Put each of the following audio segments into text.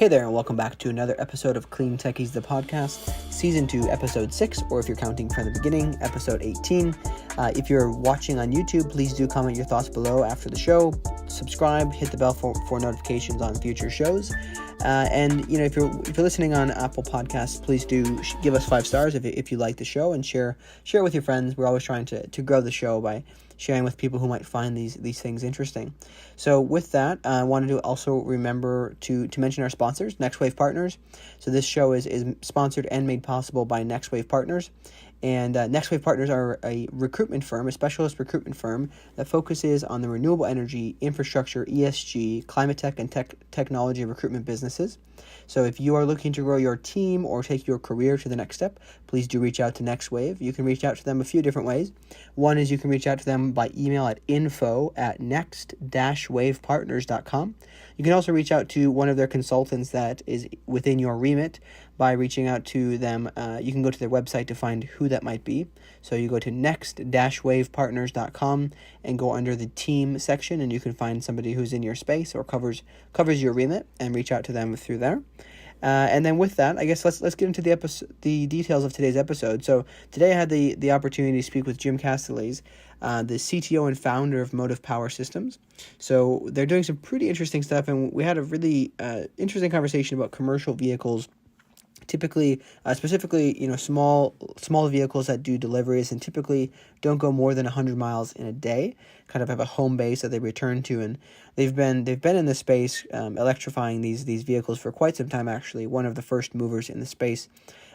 Hey there, and welcome back to another episode of CleanTechies, the podcast, Season 2, Episode 6, or if you're counting from the beginning, Episode 18. If you're watching on YouTube, please do comment your thoughts below after the show, subscribe, hit the bell for notifications on future shows. And if you're listening on Apple Podcasts, please do give us 5 stars if you like the show, and share it with your friends. We're always trying to grow the show by sharing with people who might find these things interesting. So with that, I wanted to also remember to mention our sponsors, Next Wave Partners. So this show is sponsored and made possible by Next Wave Partners. And Next Wave Partners are a recruitment firm, a specialist recruitment firm that focuses on the renewable energy, infrastructure, ESG, climate tech, and technology recruitment businesses. So if you are looking to grow your team or take your career to the next step, please do reach out to Next Wave. You can reach out to them a few different ways. One is you can reach out to them by email at info@next-wavepartners.com. You can also reach out to one of their consultants that is within your remit by reaching out to them. You can go to their website to find who that might be. So you go to next-wavepartners.com and go under the team section, and you can find somebody who's in your space or covers your remit and reach out to them through there. And then with that, I guess let's get into the details of today's episode. So today I had the opportunity to speak with Jim Castelaz, the CTO and founder of Motiv Power Systems. So they're doing some pretty interesting stuff, and we had a really interesting conversation about commercial vehicles. Typically, specifically, small vehicles that do deliveries and typically don't go more than 100 miles in a day, kind of have a home base that they return to, and they've been in the space electrifying these vehicles for quite some time. Actually, one of the first movers in the space,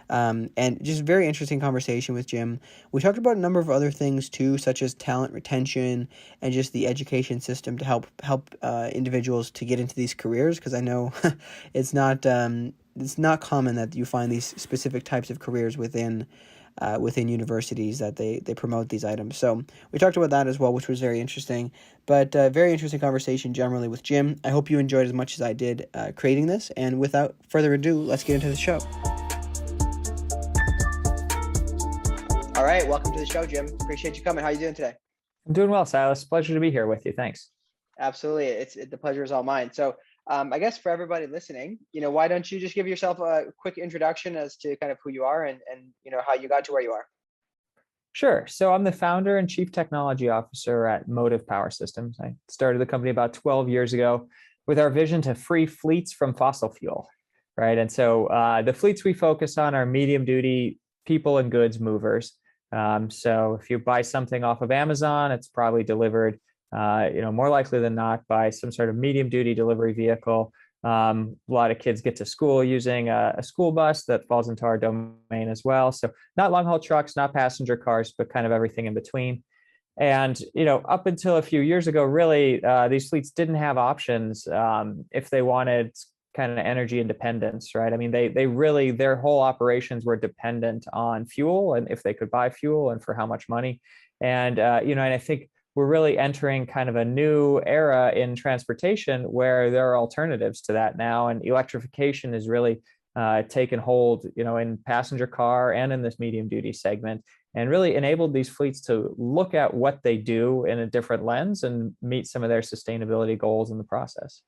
and just very interesting conversation with Jim. We talked about a number of other things too, such as talent retention and just the education system to help individuals to get into these careers, because I know it's not common that you find these specific types of careers within universities that they promote these items. So we talked about that as well, which was very interesting, but very interesting conversation generally with Jim. I hope you enjoyed as much as I did creating this, and without further ado, let's get into the show. All right, welcome to the show, Jim. Appreciate you coming. How are you doing today? I'm doing well, Silas. Pleasure to be here with you. Thanks. Absolutely. The pleasure is all mine. So I guess for everybody listening, why don't you just give yourself a quick introduction as to kind of who you are and how you got to where you are? Sure. So I'm the founder and chief technology officer at Motiv Power Systems. I started the company about 12 years ago with our vision to free fleets from fossil fuel, right? And so the fleets we focus on are medium duty people and goods movers. So if you buy something off of Amazon, it's probably delivered more likely than not by some sort of medium duty delivery vehicle. A lot of kids get to school using a school bus that falls into our domain as well. So not long haul trucks, not passenger cars, but kind of everything in between. And, up until a few years ago, really, these fleets didn't have options if they wanted kind of energy independence, right? I mean, they really, their whole operations were dependent on fuel and if they could buy fuel and for how much money. And, and I think we're really entering kind of a new era in transportation where there are alternatives to that now, and electrification is really taken hold, in passenger car and in this medium duty segment, and really enabled these fleets to look at what they do in a different lens and meet some of their sustainability goals in the process.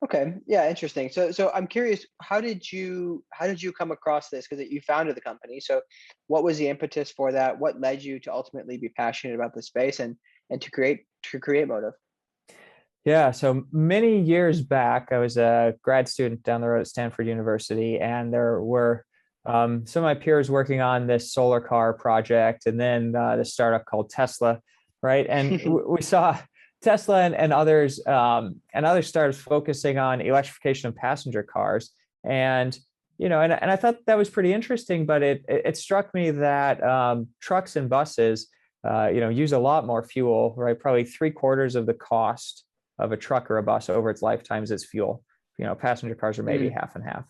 Okay. Yeah. Interesting. So I'm curious, how did you come across this? Because you founded the company. So what was the impetus for that? What led you to ultimately be passionate about the space and to create Motiv? Yeah. So many years back, I was a grad student down the road at Stanford University, and there were some of my peers working on this solar car project, and then this startup called Tesla, right? And we saw Tesla and others and other startups focusing on electrification of passenger cars, and and I thought that was pretty interesting. But it struck me that trucks and buses use a lot more fuel, right? Probably 3/4 of the cost of a truck or a bus over its lifetimes is fuel. Passenger cars are maybe half and half.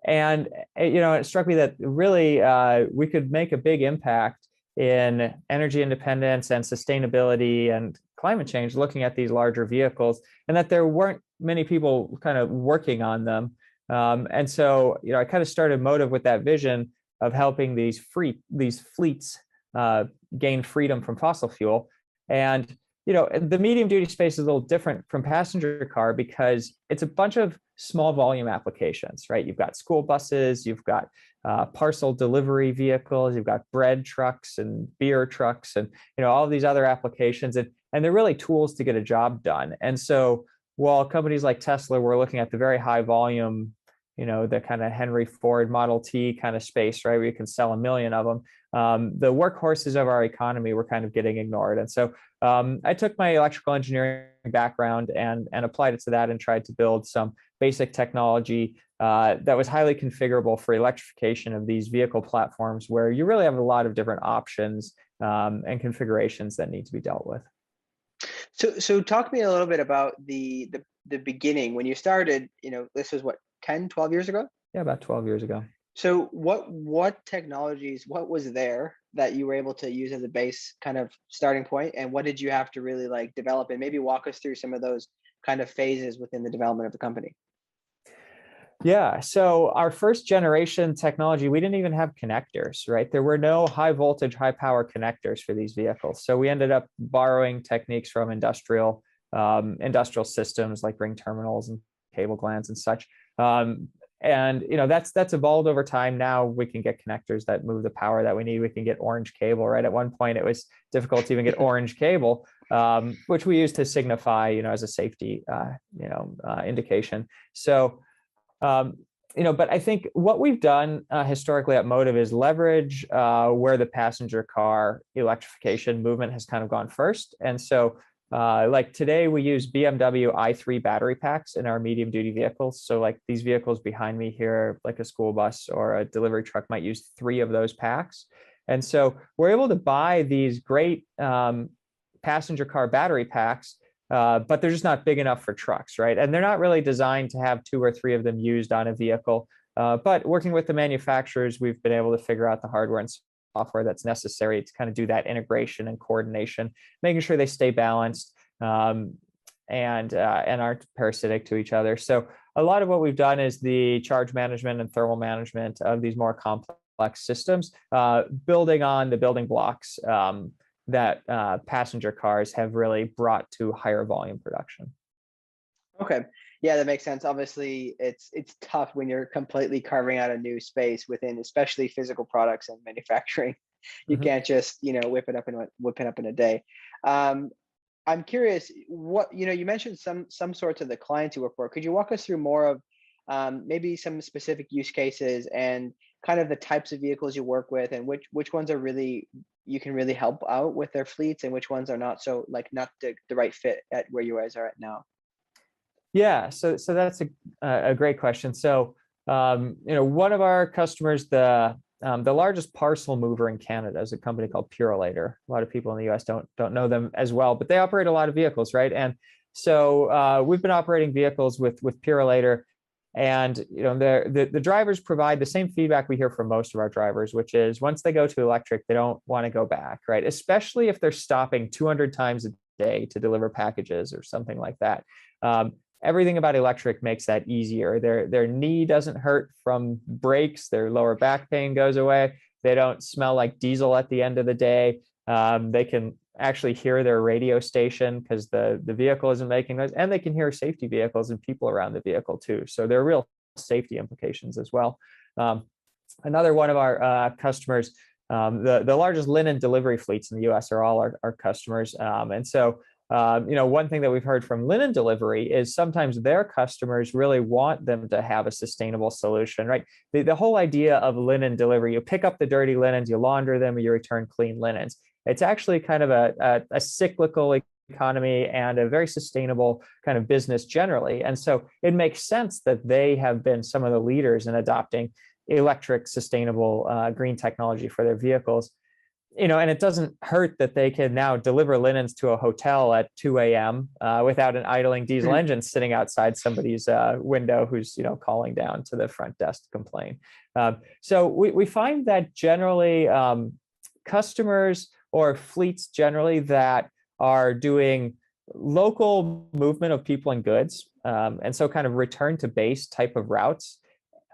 And it struck me that really we could make a big impact in energy independence and sustainability and climate change, looking at these larger vehicles, and that there weren't many people kind of working on them. And so, I kind of started Motiv with that vision of helping these fleets gain freedom from fossil fuel. And the medium duty space is a little different from passenger car because it's a bunch of small volume applications, right? You've got school buses, you've got parcel delivery vehicles, you've got bread trucks and beer trucks, and all of these other applications, and they're really tools to get a job done. And so while companies like Tesla were looking at the very high volume, the kind of Henry Ford Model T kind of space, right, where you can sell 1 million of them, the workhorses of our economy were kind of getting ignored. And so I took my electrical engineering background and applied it to that and tried to build some basic technology that was highly configurable for electrification of these vehicle platforms, where you really have a lot of different options and configurations that need to be dealt with. So talk to me a little bit about the beginning when you started. This was what, 10, 12 years ago? Yeah, about 12 years ago. So what technologies, what was there that you were able to use as a base kind of starting point, and what did you have to really like develop, and maybe walk us through some of those kind of phases within the development of the company? Yeah, so our first generation technology, we didn't even have connectors, right? There were no high voltage, high power connectors for these vehicles. So we ended up borrowing techniques from industrial systems like ring terminals and cable glands and such. And that's evolved over time. Now we can get connectors that move the power that we need. We can get orange cable, right? At one point, it was difficult to even get orange cable, which we use to signify, as a safety, indication. So, but I think what we've done historically at Motiv is leverage where the passenger car electrification movement has kind of gone first. And so like today, we use BMW i3 battery packs in our medium duty vehicles. So like these vehicles behind me here, like a school bus or a delivery truck, might use 3 of those packs. And so we're able to buy these great passenger car battery packs, but they're just not big enough for trucks, right? And they're not really designed to have 2 or 3 of them used on a vehicle. But working with the manufacturers, we've been able to figure out the hardware and software that's necessary to kind of do that integration and coordination, making sure they stay balanced and aren't parasitic to each other. So a lot of what we've done is the charge management and thermal management of these more complex systems, building on the building blocks that passenger cars have really brought to higher volume production. Okay. Yeah, that makes sense. Obviously, it's tough when you're completely carving out a new space within, especially physical products and manufacturing. You can't just whip it up in a day. I'm curious, what you mentioned some sorts of the clients you work for. Could you walk us through more of maybe some specific use cases and kind of the types of vehicles you work with, and which ones are really you can really help out with their fleets, and which ones are not so not the right fit at where you guys are at now? Yeah, so that's a great question. So one of our customers, the largest parcel mover in Canada, is a company called Purolator. A lot of people in the U.S. don't know them as well, but they operate a lot of vehicles, right? And so we've been operating vehicles with Purolator, and the drivers provide the same feedback we hear from most of our drivers, which is once they go to electric, they don't want to go back, right? Especially if they're stopping 200 times a day to deliver packages or something like that. Everything about electric makes that easier. Their knee doesn't hurt from brakes. Their lower back pain goes away. They don't smell like diesel at the end of the day. They can actually hear their radio station because the vehicle isn't making noise, and they can hear safety vehicles and people around the vehicle too. So there are real safety implications as well. Another one of our customers, the largest linen delivery fleets in the U.S. are all our customers. And so one thing that we've heard from linen delivery is sometimes their customers really want them to have a sustainable solution, right? The whole idea of linen delivery, you pick up the dirty linens, you launder them, and you return clean linens. It's actually kind of a cyclical economy and a very sustainable kind of business generally. And so it makes sense that they have been some of the leaders in adopting electric, sustainable green technology for their vehicles. And it doesn't hurt that they can now deliver linens to a hotel at 2 a.m. Without an idling diesel engine sitting outside somebody's window who's, calling down to the front desk to complain. So we find that generally customers or fleets generally that are doing local movement of people and goods, and so kind of return to base type of routes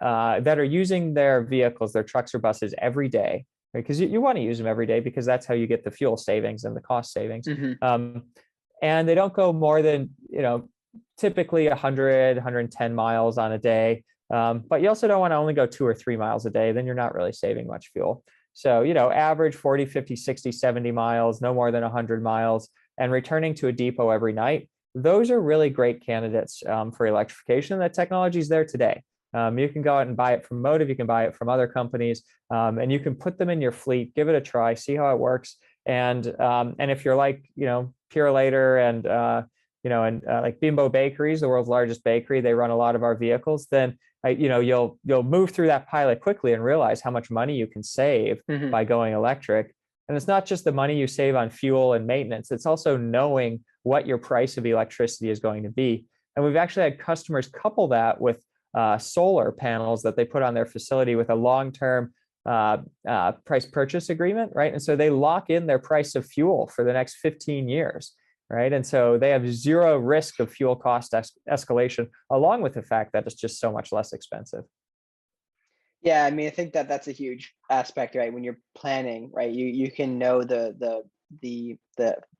that are using their vehicles, their trucks or buses every day, because you want to use them every day because that's how you get the fuel savings and the cost savings. and they don't go more than, typically 100, 110 miles on a day. But you also don't want to only go 2 or 3 miles a day. Then you're not really saving much fuel. So, average 40, 50, 60, 70 miles, no more than 100 miles, and returning to a depot every night. Those are really great candidates for electrification. That technology is there today. You can go out and buy it from Motiv. You can buy it from other companies, and you can put them in your fleet, give it a try, see how it works. And if you're like, Pure Later and like Bimbo Bakeries, the world's largest bakery, they run a lot of our vehicles. Then you'll move through that pilot quickly and realize how much money you can save Hmm. by going electric. And it's not just the money you save on fuel and maintenance, it's also knowing what your price of electricity is going to be. And we've actually had customers couple that with solar panels that they put on their facility with a long-term price purchase agreement, right? And so they lock in their price of fuel for the next 15 years, right? And so they have zero risk of fuel cost escalation, along with the fact that it's just so much less expensive. Yeah, I mean, I think that that's a huge aspect, right? When you're planning, right? You can know the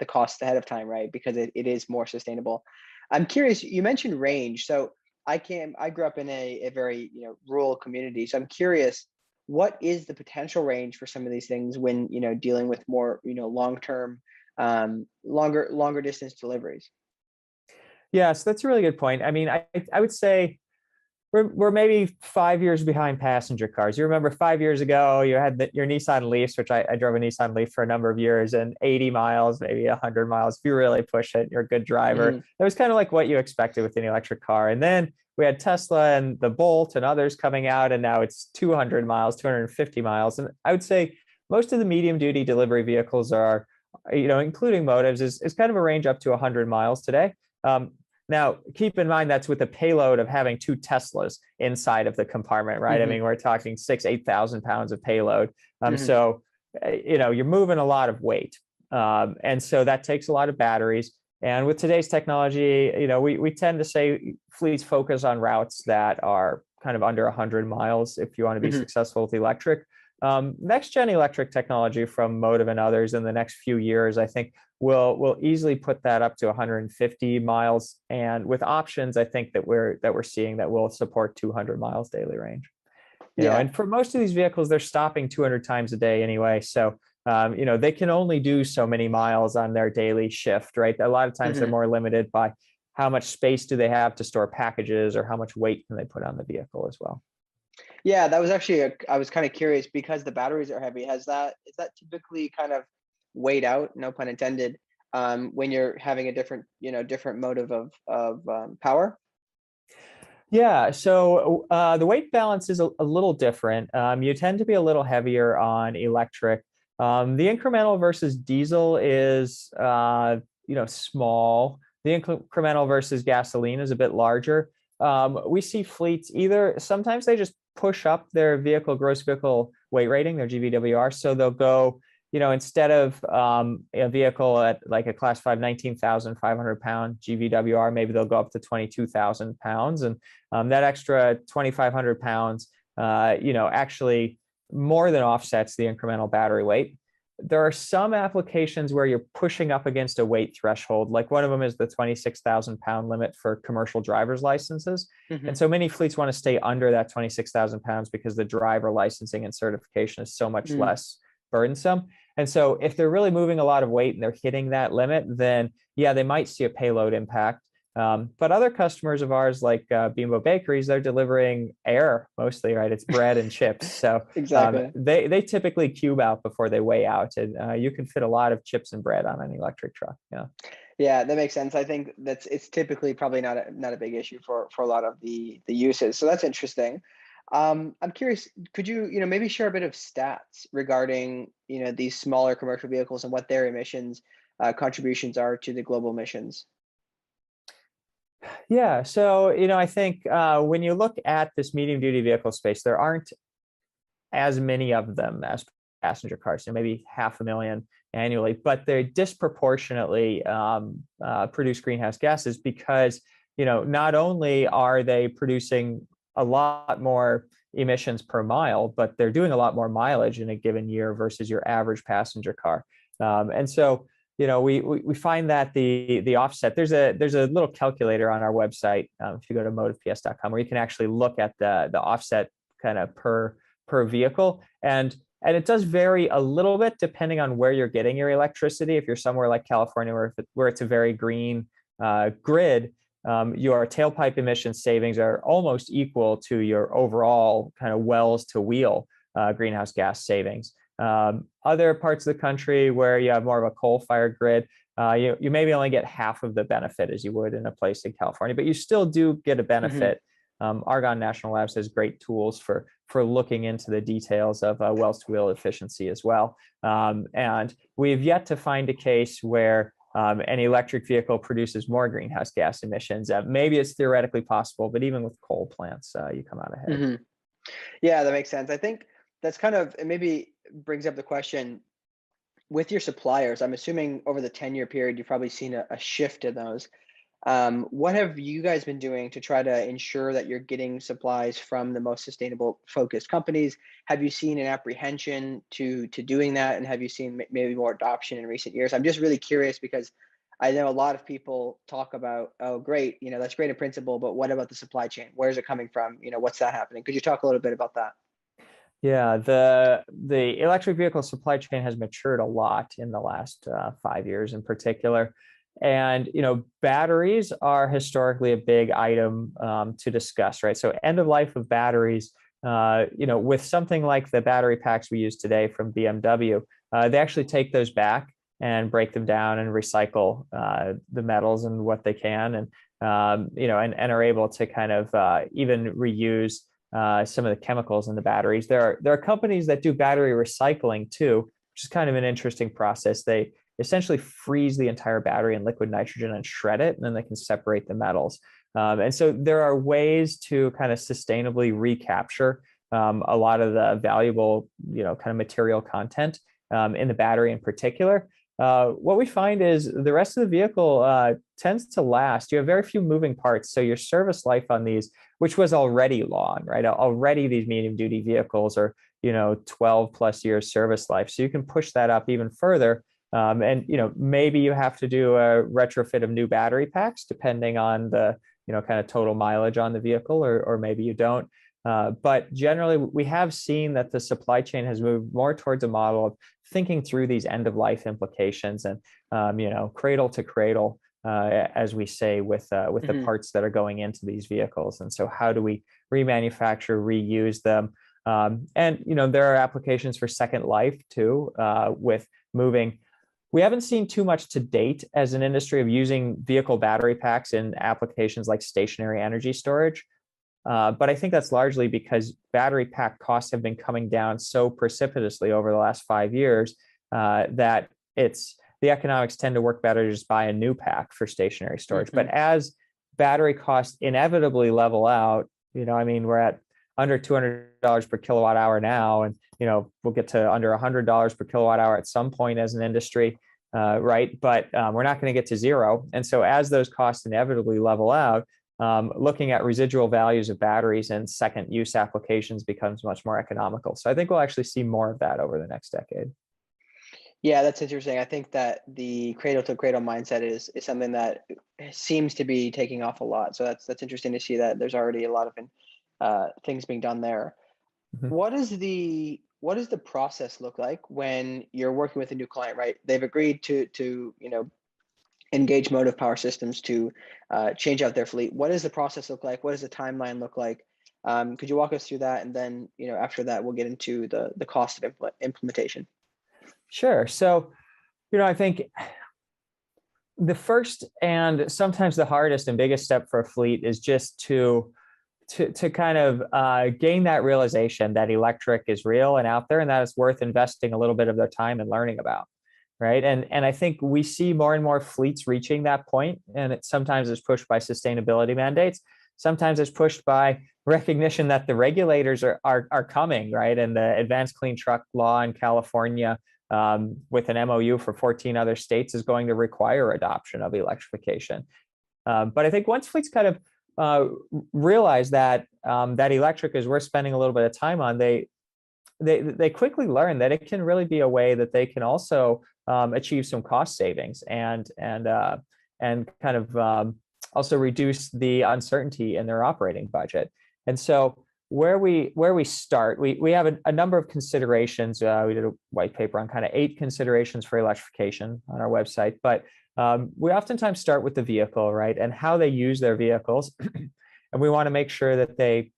cost ahead of time, right? Because it is more sustainable. I'm curious, you mentioned range. So I grew up in a very, rural community. So I'm curious, what is the potential range for some of these things when, dealing with more, long-term, longer distance deliveries? Yeah, so that's a really good point. I mean, I would say we're maybe 5 years behind passenger cars. You remember 5 years ago, you had your Nissan Leafs, which I drove a Nissan Leaf for a number of years, and 80 miles, maybe 100 miles. If you really push it, you're a good driver. Hmm. That was kind of like what you expected with an electric car. And then we had Tesla and the Bolt and others coming out, and now it's 200 miles, 250 miles. And I would say most of the medium duty delivery vehicles are, including Motives, is kind of a range up to 100 miles today. Um, Now, keep in mind that's with the payload of having two Teslas inside of the compartment, right? I Hmm. mean, we're talking 8,000 pounds of payload. Hmm. So, you're moving a lot of weight. And so that takes a lot of batteries. And with today's technology, we tend to say fleets focus on routes that are kind of under 100 miles if you want to be Hmm. successful with electric. Next gen electric technology from Motiv and others in the next few years, I think, will easily put that up to 150 miles, and with options, I think that we're seeing that will support 200 miles daily range. Yeah. And for most of these vehicles, they're stopping 200 times a day anyway, so they can only do so many miles on their daily shift, right? A lot of times they're Hmm. more limited by how much space do they have to store packages, or how much weight can they put on the vehicle as well. Yeah, that was actually I was kind of curious because the batteries are heavy. Is that typically kind of weighed out, no pun intended, when you're having a different motive of power? Yeah, so the weight balance is a little different. You tend to be a little heavier on electric. The incremental versus diesel is small. The incremental versus gasoline is a bit larger. We see fleets either sometimes they just push up their vehicle gross vehicle weight rating, their GVWR, so they'll go, instead of a vehicle at like a class 5 19,500 pound GVWR, maybe they'll go up to 22,000 pounds, and that extra 2,500 pounds, actually more than offsets the incremental battery weight. There are some applications where you're pushing up against a weight threshold. Like one of them is the 26,000 pound limit for commercial driver's licenses. And Hmm. so many fleets want to stay under that 26,000 pounds because the driver licensing and certification is so much Mm. less burdensome. And so if they're really moving a lot of weight and they're hitting that limit, then yeah, they might see a payload impact. But other customers of ours, like Bimbo Bakeries, they're delivering air mostly, right? It's bread and chips. So Exactly. they typically cube out before they weigh out, and you can fit a lot of chips and bread on an electric truck. Yeah. Yeah, that makes sense. I think it's typically probably not a big issue for a lot of the uses. So that's interesting. I'm curious, could you, maybe share a bit of stats regarding, these smaller commercial vehicles and what their emissions contributions are to the global emissions? Yeah. So, I think when you look at this medium duty vehicle space, there aren't as many of them as passenger cars, maybe 500,000 annually, but they disproportionately produce greenhouse gases because, not only are they producing a lot more emissions per mile, but they're doing a lot more mileage in a given year versus your average passenger car. And so we find that the offset, there's a little calculator on our website, if you go to motivps.com, where you can actually look at the offset kind of per vehicle, and it does vary a little bit depending on where you're getting your electricity. If you're somewhere like California, where it's a very green grid, your tailpipe emission savings are almost equal to your overall kind of wells to wheel greenhouse gas savings. Other parts of the country where you have more of a coal-fired grid, you maybe only get half of the benefit as you would in a place in California, but you still do get a benefit. Argonne National Labs has great tools for looking into the details of wells to wheel efficiency as well. And we've yet to find a case where an electric vehicle produces more greenhouse gas emissions. Maybe it's theoretically possible, but even with coal plants, you come out ahead. Yeah, that makes sense. I think that's kind of, it maybe brings up the question with your suppliers. I'm assuming over the 10-year period, you've probably seen a shift in those. What have you guys been doing to try to ensure that you're getting supplies from the most sustainable focused companies? Have you seen an apprehension to doing that? And have you seen maybe more adoption in recent years? I'm just really curious because I know a lot of people talk about, oh, great, that's great in principle, but what about the supply chain? Where's it coming from? What's that happening? Could you talk a little bit about that? Yeah, the electric vehicle supply chain has matured a lot in the last 5 years in particular. And, batteries are historically a big item to discuss, right? So end of life of batteries, with something like the battery packs we use today from BMW, they actually take those back and break them down and recycle the metals and what they can, and and are able to kind of even reuse some of the chemicals in the batteries. There are companies that do battery recycling too, which is kind of an interesting process. They essentially freeze the entire battery in liquid nitrogen and shred it, and then they can separate the metals. And so there are ways to kind of sustainably recapture a lot of the valuable, kind of material content in the battery in particular. What we find is the rest of the vehicle tends to last. You have very few moving parts, so your service life on these, which was already long, right? Already these medium duty vehicles are 12 plus years service life, so you can push that up even further. And maybe you have to do a retrofit of new battery packs depending on the kind of total mileage on the vehicle, or maybe you don't. But generally, we have seen that the supply chain has moved more towards a model of thinking through these end of life implications and cradle to cradle, as we say, with the parts that are going into these vehicles. And so, how do we remanufacture, reuse them? And there are applications for second life too, with moving. We haven't seen too much to date as an industry of using vehicle battery packs in applications like stationary energy storage. But I think that's largely because battery pack costs have been coming down so precipitously over the last 5 years that the economics tend to work better to just buy a new pack for stationary storage. But as battery costs inevitably level out, we're at under $200 per kilowatt hour now, and we'll get to under $100 per kilowatt hour at some point as an industry, right? But we're not going to get to zero. And so as those costs inevitably level out, looking at residual values of batteries and second use applications becomes much more economical. So I think we'll actually see more of that over the next decade. Yeah, that's interesting. I think that the cradle to cradle mindset is something that seems to be taking off a lot. So that's interesting to see that there's already a lot of things being done there. What does the process look like when you're working with a new client, right? They've agreed to engage Motive Power Systems to change out their fleet. What does the process look like? What does the timeline look like? Could you walk us through that? And then, after that, we'll get into the cost of implementation. Sure. So, I think the first and sometimes the hardest and biggest step for a fleet is just to kind of gain that realization that electric is real and out there, and that it's worth investing a little bit of their time and learning about. Right. And I think we see more and more fleets reaching that point, and it sometimes is pushed by sustainability mandates. Sometimes it's pushed by recognition that the regulators are coming, right? And the Advanced Clean Truck Law in California, with an MOU for 14 other states, is going to require adoption of electrification. But I think once fleets kind of realize that that electric is worth spending a little bit of time on, they quickly learn that it can really be a way that they can also achieve some cost savings and kind of also reduce the uncertainty in their operating budget. And so where we start, we have a number of considerations. We did a white paper on kind of 8 considerations for electrification on our website, but we oftentimes start with the vehicle, right, and how they use their vehicles. And we want to make sure that they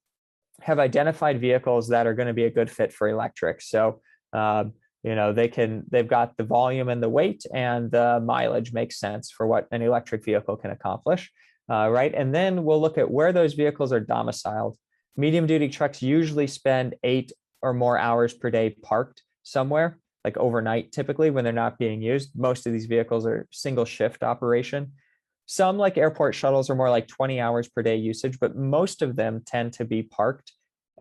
have identified vehicles that are going to be a good fit for electric. So, they've got the volume and the weight, and the mileage makes sense for what an electric vehicle can accomplish, right? And then we'll look at where those vehicles are domiciled. Medium duty trucks usually spend 8 or more hours per day parked somewhere, like overnight, typically when they're not being used. Most of these vehicles are single shift operation. Some, like airport shuttles, are more like 20 hours per day usage, but most of them tend to be parked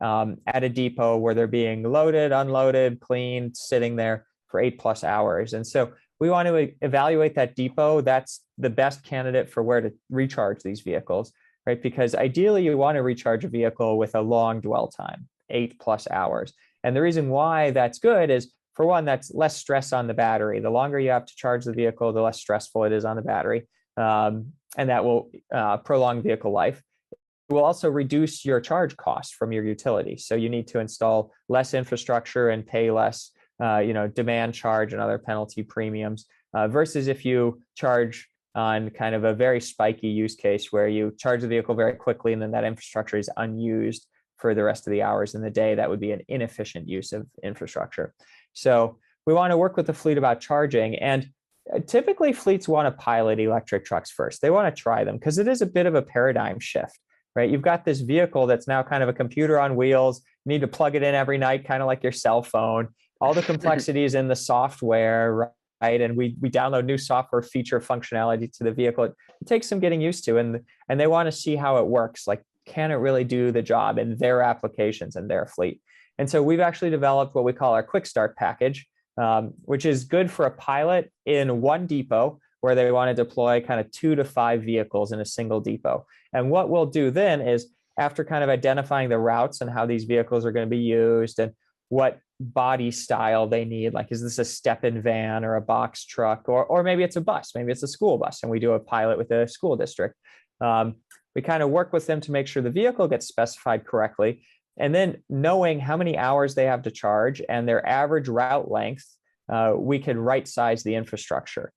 at a depot where they're being loaded, unloaded, cleaned, sitting there for 8+ hours. And so we want to evaluate that depot. That's the best candidate for where to recharge these vehicles, right? Because ideally you want to recharge a vehicle with a long dwell time, 8+ hours. And the reason why that's good is, for one, that's less stress on the battery. The longer you have to charge the vehicle, the less stressful it is on the battery. And that will prolong vehicle life. It will also reduce your charge costs from your utility. So you need to install less infrastructure and pay less, demand charge and other penalty premiums, versus if you charge on kind of a very spiky use case where you charge the vehicle very quickly and then that infrastructure is unused for the rest of the hours in the day. That would be an inefficient use of infrastructure. So we want to work with the fleet about charging. And typically fleets want to pilot electric trucks first. They want to try them because it is a bit of a paradigm shift, right? You've got this vehicle that's now kind of a computer on wheels. You need to plug it in every night, kind of like your cell phone. All the complexities in the software, right? And we download new software feature functionality to the vehicle. It takes some getting used to, and they want to see how it works. Like, can it really do the job in their applications and their fleet? And so we've actually developed what we call our quick start package, which is good for a pilot in one depot where they want to deploy kind of 2 to 5 vehicles in a single depot. And what we'll do then is, after kind of identifying the routes and how these vehicles are going to be used and what body style they need, like, is this a step-in van or a box truck, or maybe it's a bus, maybe it's a school bus, and we do a pilot with a school district. We kind of work with them to make sure the vehicle gets specified correctly. And then, knowing how many hours they have to charge and their average route length, we can right size the infrastructure.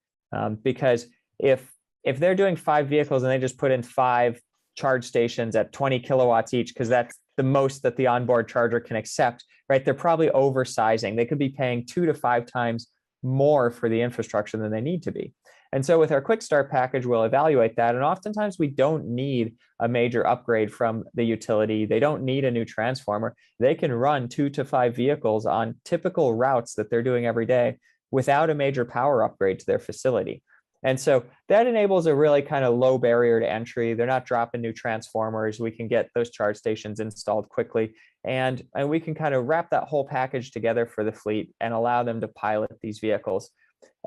Because if they're doing 5 vehicles and they just put in 5 charge stations at 20 kilowatts each, because that's the most that the onboard charger can accept, right? They're probably oversizing. They could be paying 2 to 5 times more for the infrastructure than they need to be. And so with our quick start package, we'll evaluate that. And oftentimes we don't need a major upgrade from the utility. They don't need a new transformer. They can run 2 to 5 vehicles on typical routes that they're doing every day without a major power upgrade to their facility. And so that enables a really kind of low barrier to entry. They're not dropping new transformers. We can get those charge stations installed quickly. And we can kind of wrap that whole package together for the fleet and allow them to pilot these vehicles.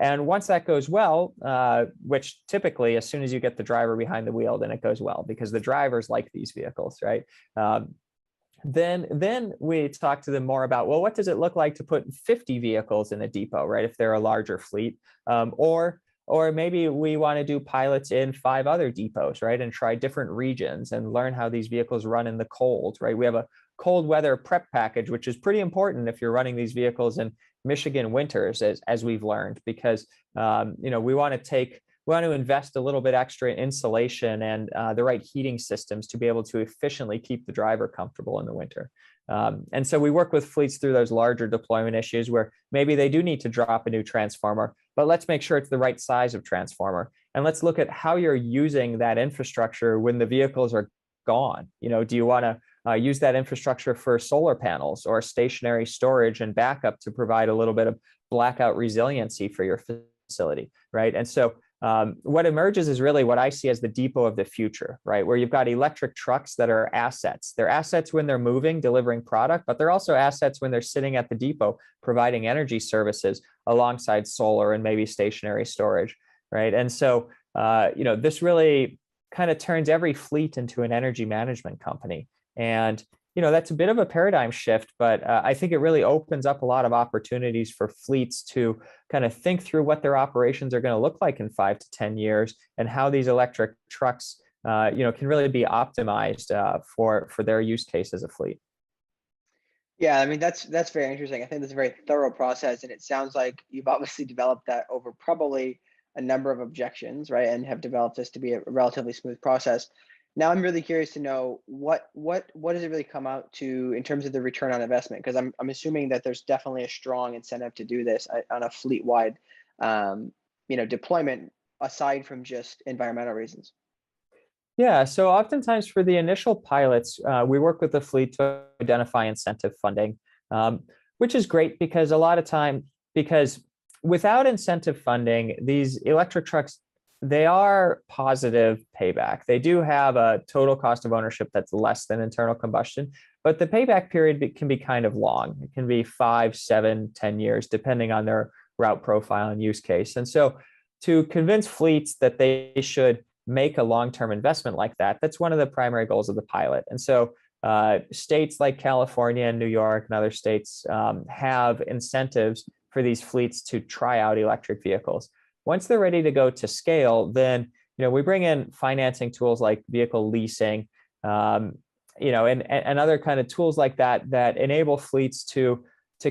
And once that goes well, which typically, as soon as you get the driver behind the wheel, then it goes well, because the drivers like these vehicles, right? Then we talk to them more about, well, what does it look like to put 50 vehicles in a depot, right? If they're a larger fleet, or maybe we want to do pilots in 5 other depots, right? And try different regions and learn how these vehicles run in the cold, right? We have a cold weather prep package, which is pretty important if you're running these vehicles in Michigan winters, as we've learned, because we want to invest a little bit extra in insulation and the right heating systems to be able to efficiently keep the driver comfortable in the winter. And so we work with fleets through those larger deployment issues where maybe they do need to drop a new transformer, but let's make sure it's the right size of transformer. And let's look at how you're using that infrastructure when the vehicles are gone. Do you want to use that infrastructure for solar panels or stationary storage and backup to provide a little bit of blackout resiliency for your facility, right? And so what emerges is really what I see as the depot of the future, right? Where you've got electric trucks that are assets. They're assets when they're moving, delivering product, but they're also assets when they're sitting at the depot, providing energy services alongside solar and maybe stationary storage, right? And so, this really kind of turns every fleet into an energy management company. And that's a bit of a paradigm shift, but I think it really opens up a lot of opportunities for fleets to kind of think through what their operations are going to look like in 5 to 10 years, and how these electric trucks, can really be optimized for their use case as a fleet. Yeah, I mean that's very interesting. I think that's a very thorough process, and it sounds like you've obviously developed that over probably a number of objections, right? And have developed this to be a relatively smooth process. Now I'm really curious to know what does it really come out to in terms of the return on investment? Because I'm assuming that there's definitely a strong incentive to do this on a fleet wide, deployment aside from just environmental reasons. Yeah, so oftentimes for the initial pilots, we work with the fleet to identify incentive funding, which is great because a lot of time, because without incentive funding, these electric trucks, they are positive payback. They do have a total cost of ownership that's less than internal combustion, but the payback period can be kind of long. It can be 5, 7, 10 years, depending on their route profile and use case. And so to convince fleets that they should make a long-term investment like that, that's one of the primary goals of the pilot. And so states like California and New York and other states have incentives for these fleets to try out electric vehicles. Once they're ready to go to scale, then we bring in financing tools like vehicle leasing, and other kind of tools like that that enable fleets to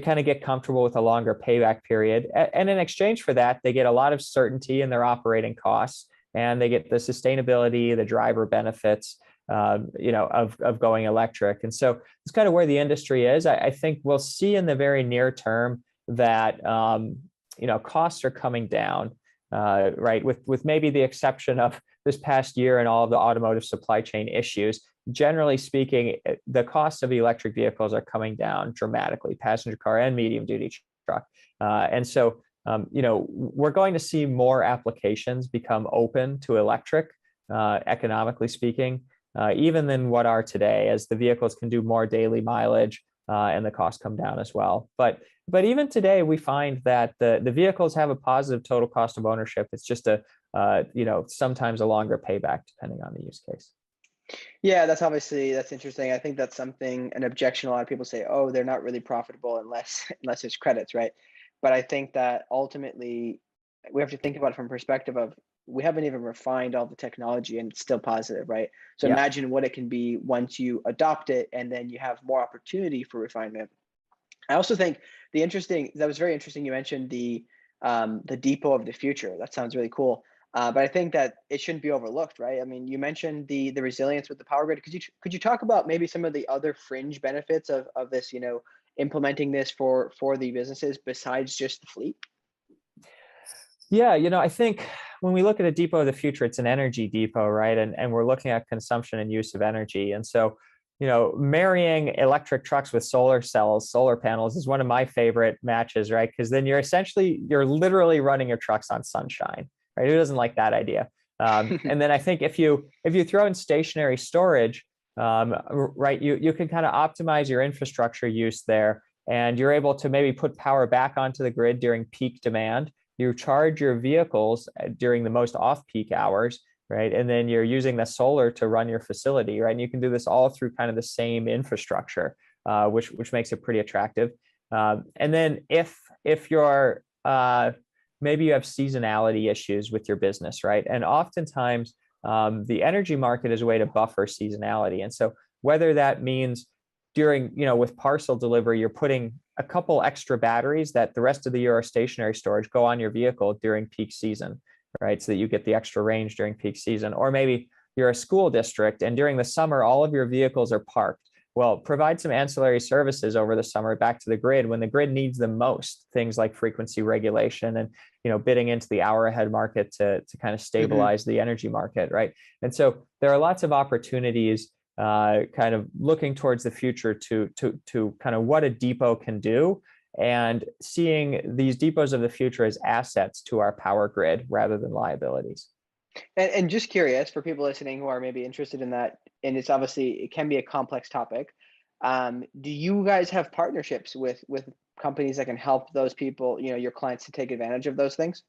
kind of get comfortable with a longer payback period. And in exchange for that, they get a lot of certainty in their operating costs, and they get the sustainability, the driver benefits, of going electric. And so it's kind of where the industry is. I think we'll see in the very near term that costs are coming down, right? With maybe the exception of this past year and all of the automotive supply chain issues. Generally speaking, the costs of electric vehicles are coming down dramatically, passenger car and medium duty truck. And so we're going to see more applications become open to electric, economically speaking, even than what are today, as the vehicles can do more daily mileage and the costs come down as well. But even today, we find that the vehicles have a positive total cost of ownership. It's just sometimes a longer payback depending on the use case. Yeah, that's interesting. I think that's an objection a lot of people say, oh, they're not really profitable unless unless there's credits, right? But I think that ultimately we have to think about it from perspective of we haven't even refined all the technology and it's still positive, right? So Yeah. imagine what it can be once you adopt it and then you have more opportunity for refinement. I also think that was very interesting. You mentioned the depot of the future. That sounds really cool. But I think that it shouldn't be overlooked, right? I mean, you mentioned the resilience with the power grid. Could you talk about maybe some of the other fringe benefits of this, implementing this for the businesses besides just the fleet? Yeah, I think when we look at a depot of the future, it's an energy depot, right? And we're looking at consumption and use of energy. And so, marrying electric trucks with solar cells, solar panels is one of my favorite matches, right? Because then you're literally running your trucks on sunshine, right? Who doesn't like that idea? And then I think if you throw in stationary storage, right, you can kind of optimize your infrastructure use there, and you're able to maybe put power back onto the grid during peak demand. You charge your vehicles during the most off-peak hours, right? And then you're using the solar to run your facility, right? And you can do this all through kind of the same infrastructure, which makes it pretty attractive. And then if you're maybe you have seasonality issues with your business, right? And oftentimes the energy market is a way to buffer seasonality. And so whether that means during, with parcel delivery, you're putting a couple extra batteries that the rest of the year are stationary storage, go on your vehicle during peak season, right? So that you get the extra range during peak season. Or maybe you're a school district and during the summer, all of your vehicles are parked. Well, provide some ancillary services over the summer back to the grid when the grid needs them most, things like frequency regulation and bidding into the hour ahead market to kind of stabilize the energy market, right? And so there are lots of opportunities kind of looking towards the future to kind of what a depot can do, and seeing these depots of the future as assets to our power grid rather than liabilities. And just curious for people listening who are maybe interested in that, and it can be a complex topic. Do you guys have partnerships with companies that can help those people, your clients, to take advantage of those things?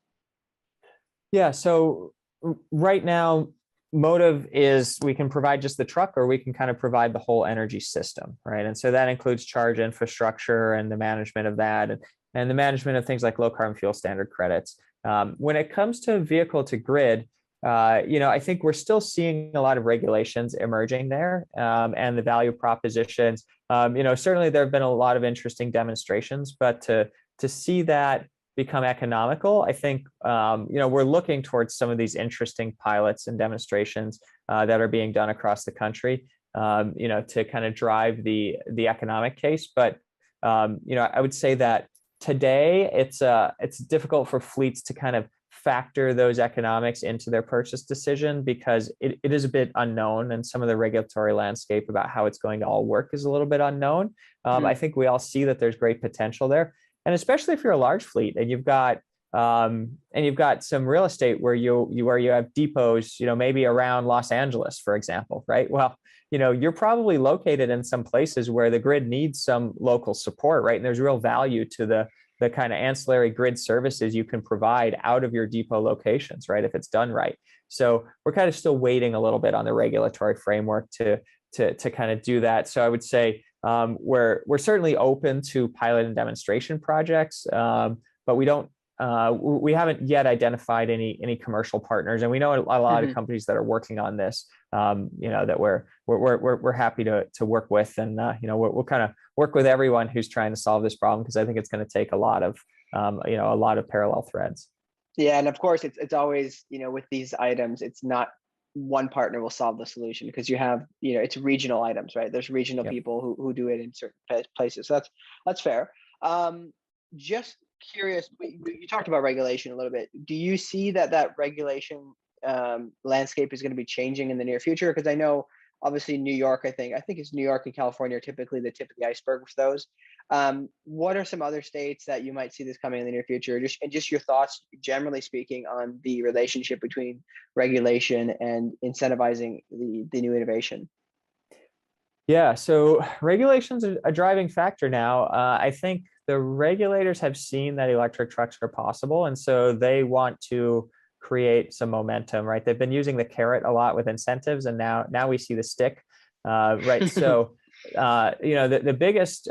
Yeah. So right now, Motiv is we can provide just the truck, or we can kind of provide the whole energy system, right? And so that includes charge infrastructure and the management of that, and the management of things like low carbon fuel standard credits. When it comes to vehicle to grid, I think we're still seeing a lot of regulations emerging there, and the value propositions. Certainly there have been a lot of interesting demonstrations, but to see that become economical, I think we're looking towards some of these interesting pilots and demonstrations that are being done across the country, to kind of drive the economic case. But I would say that today it's difficult for fleets to kind of factor those economics into their purchase decision, because it is a bit unknown, and some of the regulatory landscape about how it's going to all work is a little bit unknown. I think we all see that there's great potential there. And especially if you're a large fleet and you've got some real estate where you have depots, maybe around Los Angeles, for example, right? Well, you're probably located in some places where the grid needs some local support, right? And there's real value to the kind of ancillary grid services you can provide out of your depot locations, right? If it's done right. So we're kind of still waiting a little bit on the regulatory framework to kind of do that. So I would say we're certainly open to pilot and demonstration projects, but we haven't yet identified any commercial partners, and we know a lot of companies that are working on this. That we're happy to work with, and we'll kind of work with everyone who's trying to solve this problem, because I think it's going to take a lot of parallel threads. Yeah, and of course it's always, with these items, it's not one partner will solve the solution, because you have, it's regional items, right? There's regional people who do it in certain places. So that's fair. Just curious, you talked about regulation a little bit. Do you see that regulation landscape is going to be changing in the near future? Because I know obviously New York, I think it's New York and California are typically the tip of the iceberg with those. What are some other states that you might see this coming in the near future? Just your thoughts, generally speaking, on the relationship between regulation and incentivizing the new innovation. Yeah, so regulations are a driving factor now. I think the regulators have seen that electric trucks are possible, and so they want to create some momentum, right? They've been using the carrot a lot with incentives, and now we see the stick, right? So, the biggest,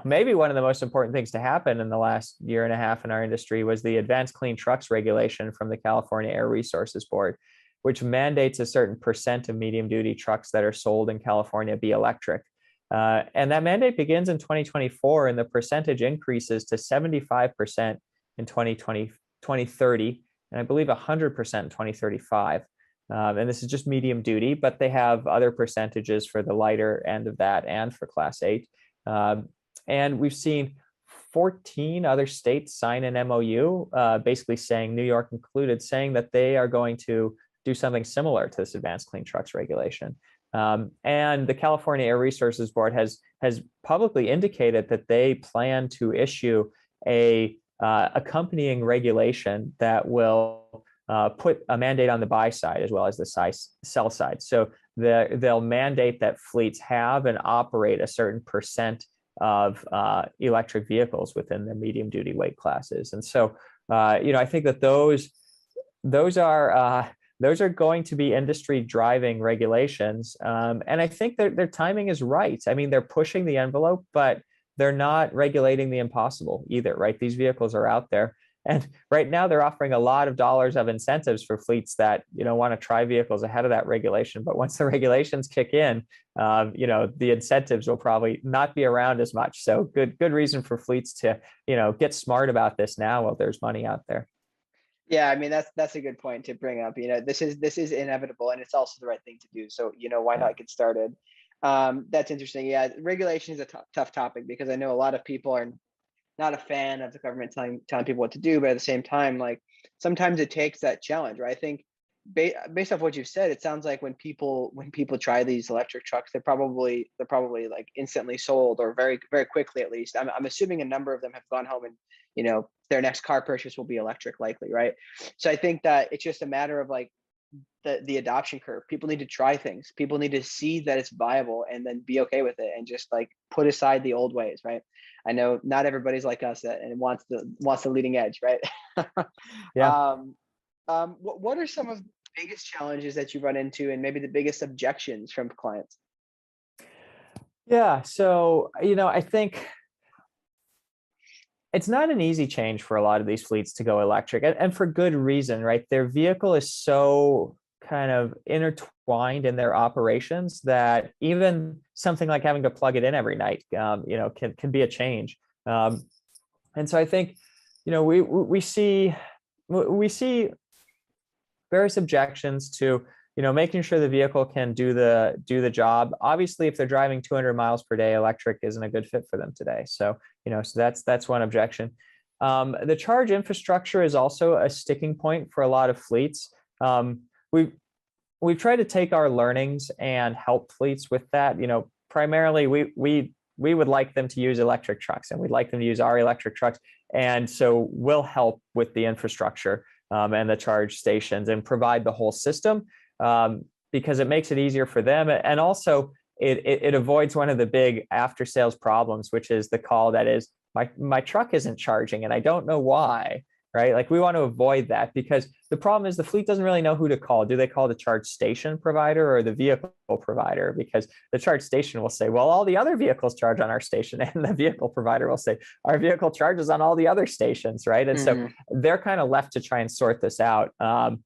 maybe one of the most important things to happen in the last year and a half in our industry was the Advanced Clean Trucks regulation from the California Air Resources Board, which mandates a certain percent of medium-duty trucks that are sold in California be electric. And that mandate begins in 2024, and the percentage increases to 75% in 2030, and I believe 100% in 2035. And this is just medium duty, but they have other percentages for the lighter end of that and for Class 8. And we've seen 14 other states sign an MOU, basically saying, New York included, saying that they are going to do something similar to this Advanced Clean Trucks regulation. And the California Air Resources Board has publicly indicated that they plan to issue a accompanying regulation that will put a mandate on the buy side as well as the sell side. So they'll mandate that fleets have and operate a certain percent of electric vehicles within the medium duty weight classes. And so, I think that those are going to be industry driving regulations. And I think that their timing is right. I mean, they're pushing the envelope, but they're not regulating the impossible either, right? These vehicles are out there. And right now they're offering a lot of dollars of incentives for fleets that, want to try vehicles ahead of that regulation. But once the regulations kick in, the incentives will probably not be around as much. So good reason for fleets to, get smart about this now while there's money out there. Yeah, I mean, that's a good point to bring up. This is inevitable, and it's also the right thing to do. So, why not get started? That's interesting. Yeah, regulation is a tough topic, because I know a lot of people are not a fan of the government telling people what to do, but at the same time, like, sometimes it takes that challenge, right? I think based off what you've said, it sounds like when people try these electric trucks, they're probably like instantly sold, or very, very quickly at least. I'm assuming a number of them have gone home and their next car purchase will be electric, likely, right? So I think that it's just a matter of like the adoption curve. People need to try things. People need to see that it's viable and then be okay with it, and just like put aside the old ways, right? I know not everybody's like us and wants the leading edge, right? Yeah. What are some of biggest challenges that you run into and maybe the biggest objections from clients? Yeah. So, I think it's not an easy change for a lot of these fleets to go electric, and for good reason, right? Their vehicle is so kind of intertwined in their operations that even something like having to plug it in every night, can be a change. And so I think, we see various objections to making sure the vehicle can do the job. Obviously, if they're driving 200 miles per day, electric isn't a good fit for them today. So that's one objection. The charge infrastructure is also a sticking point for a lot of fleets. We've tried to take our learnings and help fleets with that. Primarily we would like them to use electric trucks, and we'd like them to use our electric trucks. And so we'll help with the infrastructure and the charge stations and provide the whole system, because it makes it easier for them. And also it avoids one of the big after sales problems, which is the call that is, my truck isn't charging and I don't know why, right? Like, we want to avoid that, because the problem is the fleet doesn't really know who to call. Do they call the charge station provider or the vehicle provider? Because the charge station will say, well, all the other vehicles charge on our station. And the vehicle provider will say, our vehicle charges on all the other stations, right? And so they're kind of left to try and sort this out. And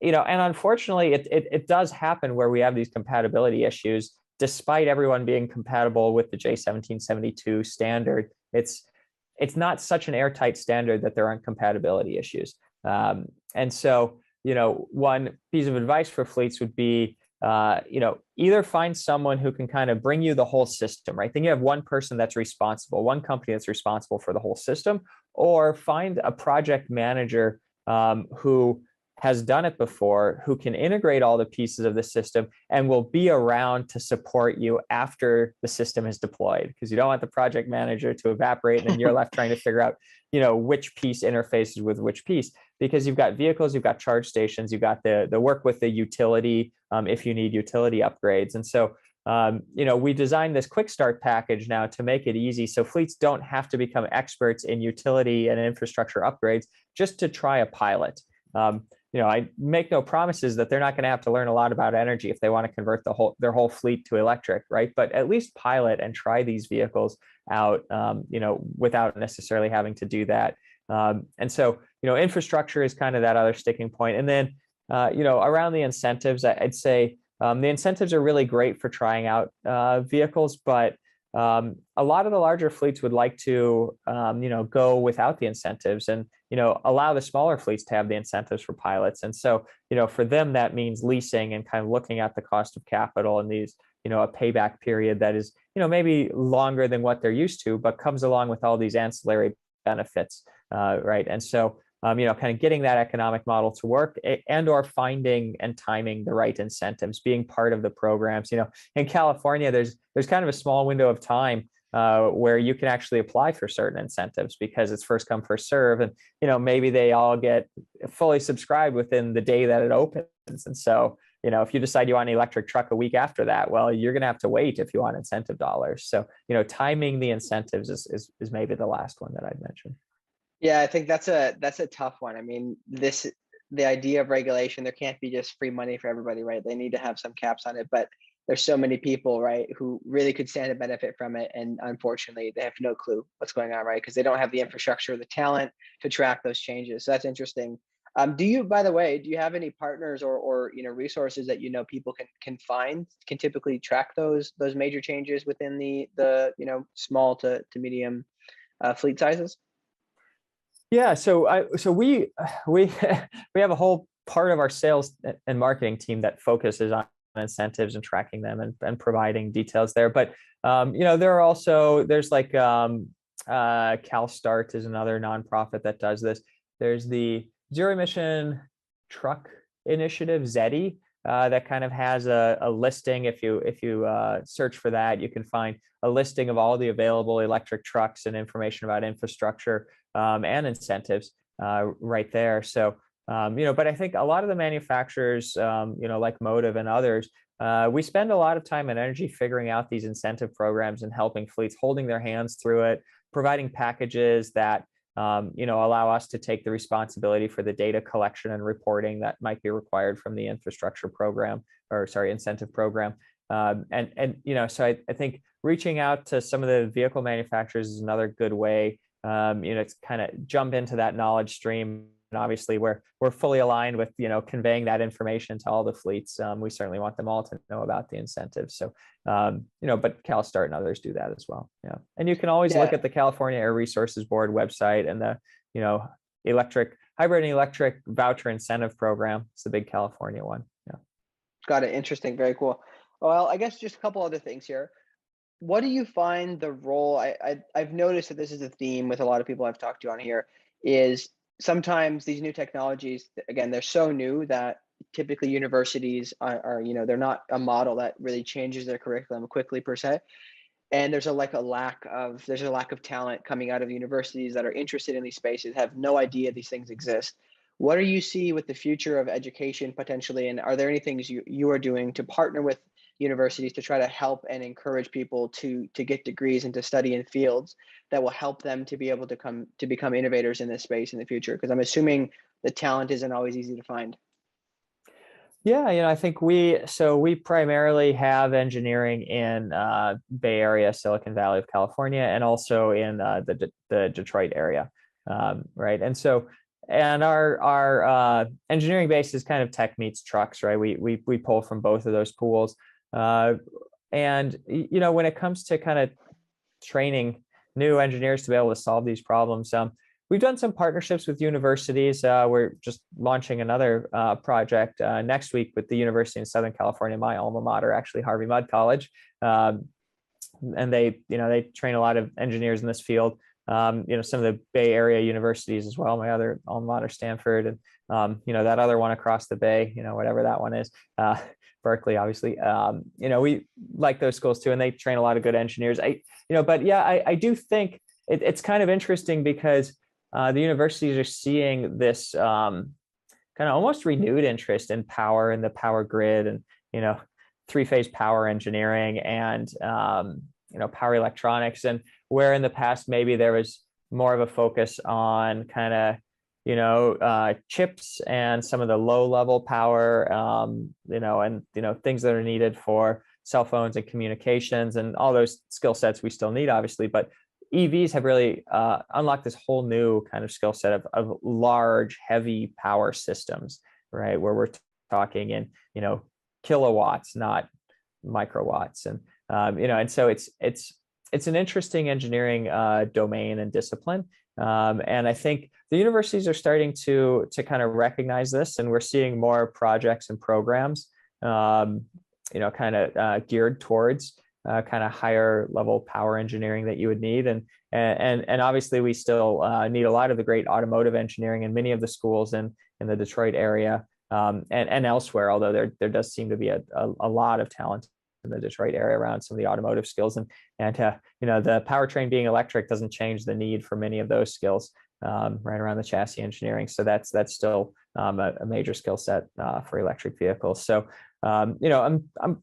unfortunately, it does happen where we have these compatibility issues, despite everyone being compatible with the J1772 standard. It's not such an airtight standard that there aren't compatibility issues. And so, one piece of advice for fleets would be, either find someone who can kind of bring you the whole system, right? Then you have one person that's responsible, one company that's responsible for the whole system, or find a project manager who has done it before, who can integrate all the pieces of the system and will be around to support you after the system is deployed. Because you don't want the project manager to evaporate and then you're left trying to figure out, which piece interfaces with which piece. Because you've got vehicles, you've got charge stations, you've got the work with the utility, if you need utility upgrades. And so, we designed this quick start package now to make it easy so fleets don't have to become experts in utility and infrastructure upgrades just to try a pilot. I make no promises that they're not going to have to learn a lot about energy if they want to convert their whole fleet to electric, right? But at least pilot and try these vehicles out, without necessarily having to do that. And so, infrastructure is kind of that other sticking point. And then, around the incentives, I'd say the incentives are really great for trying out vehicles, but a lot of the larger fleets would like to, go without the incentives and, allow the smaller fleets to have the incentives for pilots. And so, for them, that means leasing and kind of looking at the cost of capital and these, a payback period that is, maybe longer than what they're used to, but comes along with all these ancillary benefits, right? And so, kind of getting that economic model to work and or finding and timing the right incentives, being part of the programs. In California, there's kind of a small window of time where you can actually apply for certain incentives because it's first come, first serve. And, maybe they all get fully subscribed within the day that it opens. And so, if you decide you want an electric truck a week after that, well, you're going to have to wait if you want incentive dollars. So, timing the incentives is maybe the last one that I'd mention. Yeah, I think that's a tough one. I mean, the idea of regulation, there can't be just free money for everybody, right? They need to have some caps on it, but there's so many people, right, who really could stand to benefit from it, and unfortunately, they have no clue what's going on, right? Because they don't have the infrastructure, the talent to track those changes. So that's interesting. By the way, do you have any partners or resources that people can typically track those major changes within the small to medium fleet sizes? Yeah, so we we have a whole part of our sales and marketing team that focuses on incentives and tracking them and providing details there. But there's like CalStart is another nonprofit that does this. There's the Zero Emission Truck Initiative, ZETI, that kind of has a listing. If you search for that, you can find a listing of all the available electric trucks and information about infrastructure and incentives right there. So, but I think a lot of the manufacturers, like Motiv and others, we spend a lot of time and energy figuring out these incentive programs and helping fleets, holding their hands through it, providing packages that allow us to take the responsibility for the data collection and reporting that might be required from the infrastructure program, or sorry, incentive program. So I think reaching out to some of the vehicle manufacturers is another good way, to kind of jump into that knowledge stream. And obviously we're fully aligned with, conveying that information to all the fleets. We certainly want them all to know about the incentives. So, but CalSTART and others do that as well. Yeah. And you can always look at the California Air Resources Board website and the, hybrid and electric voucher incentive program. It's the big California one. Yeah. Got it. Interesting. Very cool. Well, I guess just a couple other things here. What do you find the role? I've noticed that this is a theme with a lot of people I've talked to on here, is sometimes these new technologies, again, they're so new that typically universities are they're not a model that really changes their curriculum quickly per se. And there's a lack of talent coming out of universities that are interested in these spaces, have no idea these things exist. What do you see with the future of education potentially? And are there any things you are doing to partner with universities to try to help and encourage people to get degrees and to study in fields that will help them to be able to become innovators in this space in the future? Because I'm assuming the talent isn't always easy to find. Yeah, I think we primarily have engineering in Bay Area, Silicon Valley of California, and also in the Detroit area, right? And our engineering base is kind of tech meets trucks, right? We pull from both of those pools, and when it comes to kind of training new engineers to be able to solve these problems, we've done some partnerships with universities. We're just launching another project next week with the University in Southern California, my alma mater, actually, Harvey Mudd College. And they train a lot of engineers in this field. Some of the Bay Area universities as well, my other alma mater, Stanford, and that other one across the Bay, whatever that one is, Berkeley, obviously. We like those schools too, and they train a lot of good engineers. I do think it's kind of interesting because the universities are seeing this kind of almost renewed interest in power and the power grid, and three-phase power engineering, and power electronics. And where in the past maybe there was more of a focus on kind of chips and some of the low-level power, and things that are needed for cell phones and communications and all those skill sets we still need, obviously, but EVs have really unlocked this whole new kind of skill set of large, heavy power systems, right? Where we're talking in, kilowatts, not microwatts. And so it's an interesting engineering domain and discipline. And I think the universities are starting to kind of recognize this, and we're seeing more projects and programs, kind of geared towards kind of higher level power engineering that you would need. And obviously we still need a lot of the great automotive engineering in many of the schools in the Detroit area, and elsewhere, although there does seem to be a lot of talent in the Detroit area around some of the automotive skills, and the powertrain being electric doesn't change the need for many of those skills, right around the chassis engineering. So that's still a major skill set for electric vehicles. So I'm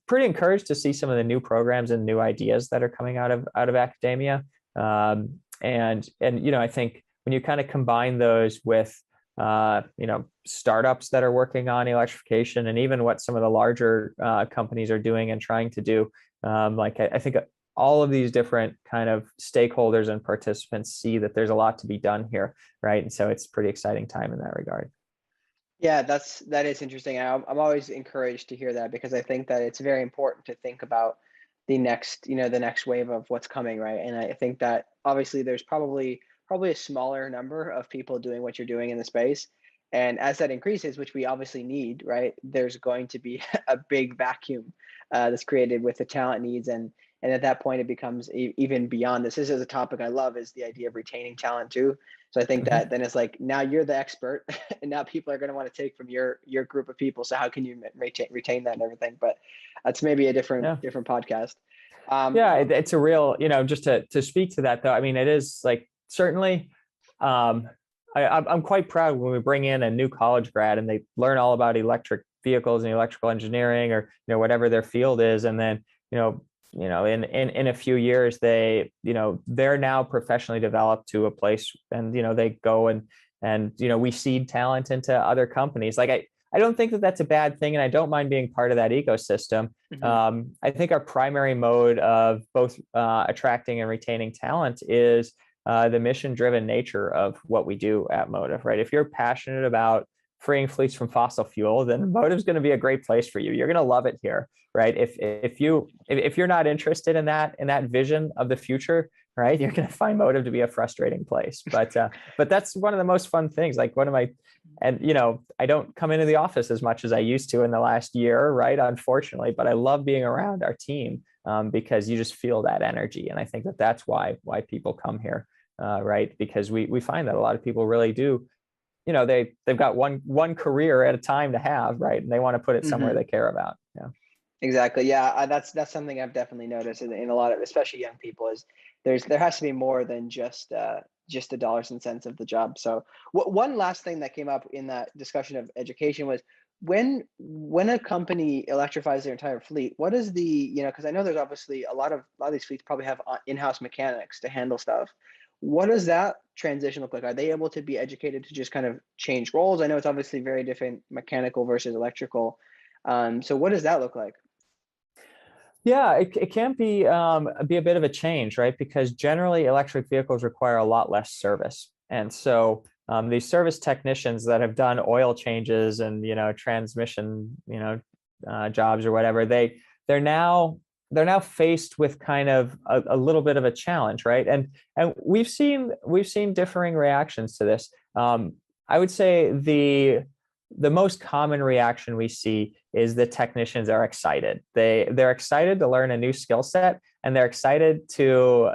pretty encouraged to see some of the new programs and new ideas that are coming out of academia. And I think when you kind of combine those with startups that are working on electrification, and even what some of the larger companies are doing and trying to do, I think all of these different kind of stakeholders and participants see that there's a lot to be done here, right? And so it's a pretty exciting time in that regard. Yeah, that is interesting. I'm always encouraged to hear that, because I think that it's very important to think about the next wave of what's coming, right? And I think that obviously there's probably a smaller number of people doing what you're doing in the space, and as that increases, which we obviously need, right, there's going to be a big vacuum that's created with the talent needs, and at that point it becomes even beyond this. This is a topic I love, is the idea of retaining talent too. So I think that then it's like, now you're the expert and now people are going to want to take from your group of people. So how can you retain that and everything? But that's maybe a different podcast. It's a real, just to speak to that though, I mean, it is like, certainly, I'm quite proud when we bring in a new college grad and they learn all about electric vehicles and electrical engineering, or, whatever their field is. And then, in a few years, they're now professionally developed to a place, and they go and we seed talent into other companies. Like I don't think that that's a bad thing, and I don't mind being part of that ecosystem. I think our primary mode of both attracting and retaining talent is the mission-driven nature of what we do at Motiv, right? If you're passionate about freeing fleets from fossil fuel, then Motiv's going to be a great place for you. You're going to love it here, right? If you're not interested in that vision of the future, right, you're going to find Motiv to be a frustrating place. But that's one of the most fun things. Like I don't come into the office as much as I used to in the last year, right? Unfortunately, but I love being around our team because you just feel that energy, and I think that that's why people come here, right? Because we find that a lot of people really do. They've got one career at a time to have, right? And they want to put it somewhere they care about. Yeah. Exactly. Yeah, that's something I've definitely noticed in a lot of, especially young people, is there has to be more than just the dollars and cents of the job. So one last thing that came up in that discussion of education was when a company electrifies their entire fleet, what is because I know there's obviously a lot of these fleets probably have in-house mechanics to handle stuff. What does that transition look like? Are they able to be educated to just kind of change roles? I know it's obviously very different, mechanical versus electrical. So what does that look like? Yeah, it can be a bit of a change, right? Because generally electric vehicles require a lot less service. And so these service technicians that have done oil changes and, transmission, jobs or whatever, they're now faced with kind of a little bit of a challenge, right? And we've seen differing reactions to this. I would say the most common reaction we see is the technicians are excited. They're excited to learn a new skill set, and they're excited to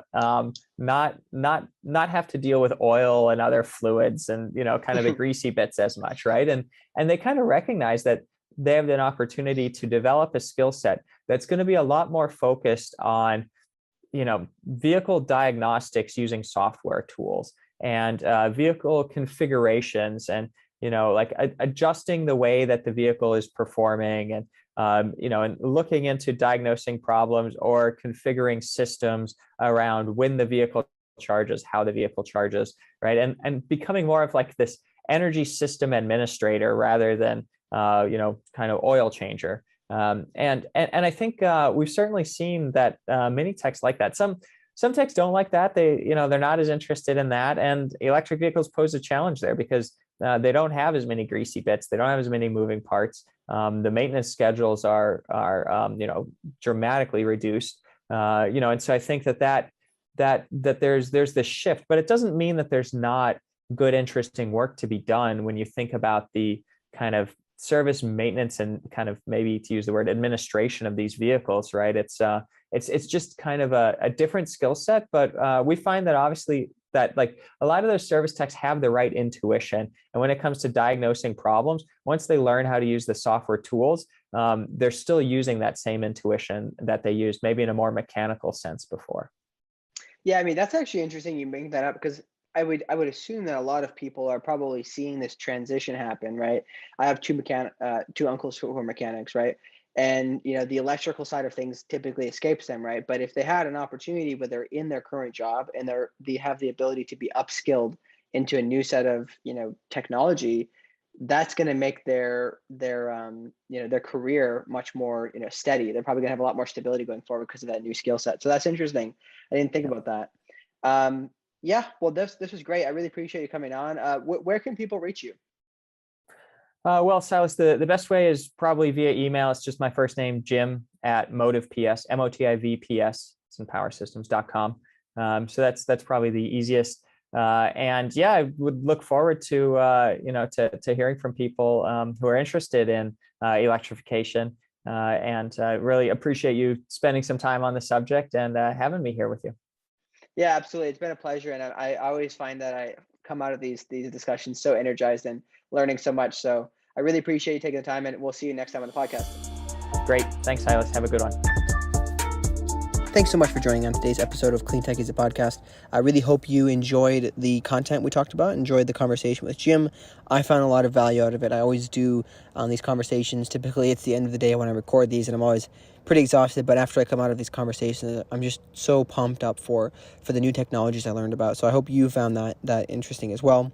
not have to deal with oil and other fluids and kind of the greasy bits as much, right? And they kind of recognize that they have an opportunity to develop a skill set that's going to be a lot more focused on vehicle diagnostics using software tools and vehicle configurations and like adjusting the way that the vehicle is performing and and looking into diagnosing problems or configuring systems around when the vehicle charges, how the vehicle charges, right? And becoming more of like this energy system administrator rather than kind of oil changer. And I think we've certainly seen that many techs like that. Some techs don't like that. They're not as interested in that. And electric vehicles pose a challenge there because they don't have as many greasy bits. They don't have as many moving parts. The maintenance schedules are dramatically reduced. And so I think that there's this shift, but it doesn't mean that there's not good, interesting work to be done when you think about the kind of service maintenance and kind of, maybe to use the word, administration of these vehicles, right? It's just kind of a different skill set, but we find that obviously that like a lot of those service techs have the right intuition. And when it comes to diagnosing problems, once they learn how to use the software tools, they're still using that same intuition that they used maybe in a more mechanical sense before. Yeah, I mean, that's actually interesting you bring that up because I would assume that a lot of people are probably seeing this transition happen, right? I have two uncles who are mechanics, right? And the electrical side of things typically escapes them, right? But if they had an opportunity where they're in their current job and they have the ability to be upskilled into a new set of technology, that's going to make their career much more steady. They're probably going to have a lot more stability going forward because of that new skill set. So that's interesting. I didn't think about that. Yeah, well, this was great. I really appreciate you coming on. Where can people reach you? Well, Silas, the best way is probably via email. It's just my first name, Jim, at MotivPS, MOTIVPS, it's in powersystems.com. So that's probably the easiest. And yeah, I would look forward to to hearing from people who are interested in electrification. And really appreciate you spending some time on the subject and having me here with you. Yeah, absolutely. It's been a pleasure. And I always find that I come out of these discussions so energized and learning so much. So I really appreciate you taking the time, and we'll see you next time on the podcast. Great. Thanks, Silas. Have a good one. Thanks so much for joining on today's episode of CleanTechies, the podcast. I really hope you enjoyed the content we talked about, enjoyed the conversation with Jim. I found a lot of value out of it. I always do on these conversations. Typically, it's the end of the day when I record these, and I'm always pretty exhausted, but after I come out of these conversations, I'm just so pumped up for the new technologies I learned about. So I hope you found that interesting as well.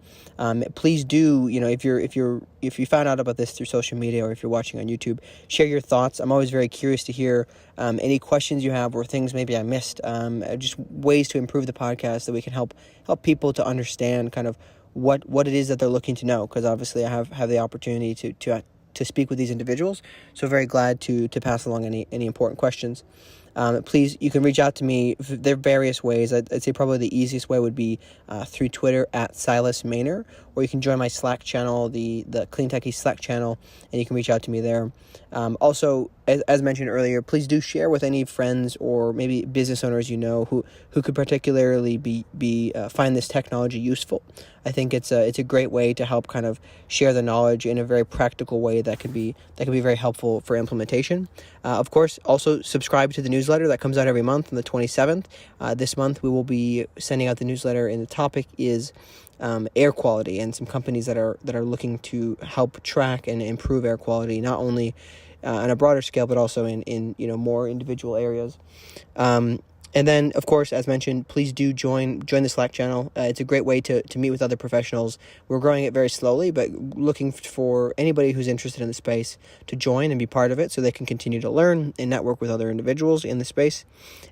Please do, if you found out about this through social media or if you're watching on YouTube, share your thoughts. I'm always very curious to hear any questions you have or things maybe I missed, just ways to improve the podcast that we can help people to understand kind of what it is that they're looking to know, because obviously I have the opportunity to speak with these individuals, so very glad to pass along any important questions. Please, you can reach out to me. There are various ways. I'd say probably the easiest way would be through Twitter at Silas Maynor, or you can join my Slack channel, the CleanTechies Slack channel, and you can reach out to me there. Also, as mentioned earlier, please do share with any friends or maybe business owners who could particularly be find this technology useful. I think it's a great way to help kind of share the knowledge in a very practical way that can be very helpful for implementation. Of course, also subscribe to the newsletter that comes out every month on the 27th. This month we will be sending out the newsletter, and the topic is air quality, and some companies that are looking to help track and improve air quality, not only on a broader scale, but also in more individual areas. And then, of course, as mentioned, please do join the Slack channel. It's a great way to meet with other professionals. We're growing it very slowly, but looking for anybody who's interested in the space to join and be part of it so they can continue to learn and network with other individuals in the space.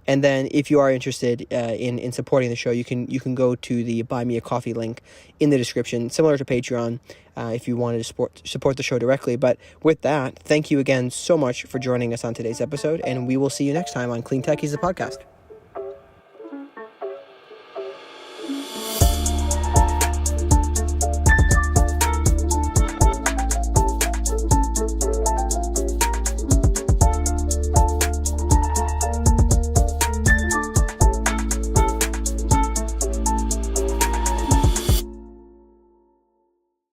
And then if you are interested in supporting the show, you can go to the Buy Me a Coffee link in the description, similar to Patreon, if you wanted to support the show directly. But with that, thank you again so much for joining us on today's episode, and we will see you next time on CleanTechies, the podcast.